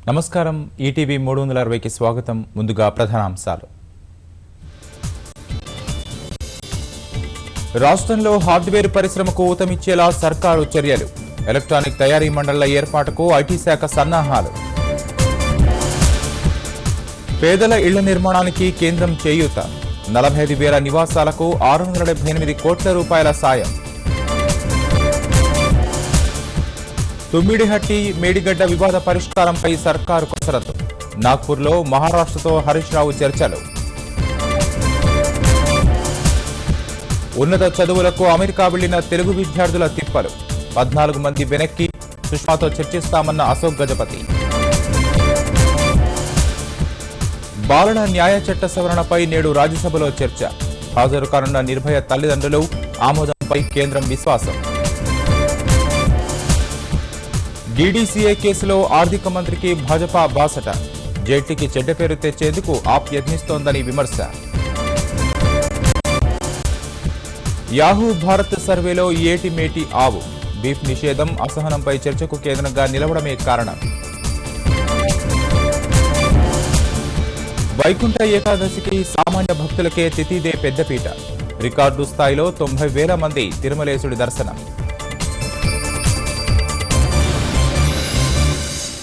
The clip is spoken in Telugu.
నమస్కారం ఈటీవీ 360కి స్వాగతం. ముందుగా ప్రధానాంశాలు. రాష్ట్రంలో హార్డ్వేర్ పరిశ్రమకు ఊతమిచ్చేలా సర్కారు చర్యలు. ఎలక్ట్రానిక్ తయారీ మండళ్ల ఏర్పాటుకు ఐటీ శాఖ సన్నాహాలు. పేదల ఇళ్ల నిర్మాణానికి కేంద్రం చేయూత. 45,000 నివాసాలకు 678 కోట్ల రూపాయల సాయం. తుమ్మిడిహట్టి మేడిగడ్డ వివాద పరిష్కారంపై సర్కారు కసరత్తు. నాగ్పూర్లో మహారాష్ట్రతో హరీష్ రావు చర్చలు. ఉన్నత చదువులకు అమెరికా వెళ్లిన తెలుగు విద్యార్థుల తిప్పలు. 14 మంది వెనక్కి, సుష్మాతో చర్చిస్తామన్న అశోక్ గజపతి. బాలల న్యాయ చట్ట సవరణపై నేడు రాజ్యసభలో చర్చ. హాజరు కానున్న నిర్భయ తల్లిదండ్రులు, ఆమోదంపై కేంద్రం విశ్వాసం. డీడీసీఏ కేసులో ఆర్థిక మంత్రికి భాజపా బాసట. జైట్లీకి చెడ్డ పేరు తెచ్చేందుకు ఆప్ యత్నిస్తోందని విమర్శ. యాహూ భారత్ సర్వేలో ఏటి మేటి ఆవు. బీఫ్ నిషేధం, అసహనంపై చర్చకు కేంద్రంగా నిలవడమే కారణం. వైకుంఠ ఏకాదశికి సామాన్య భక్తులకే తిథిదే పెద్దపీట. రికార్డు స్థాయిలో 90,000 మంది తిరుమలేశుడి దర్శనం.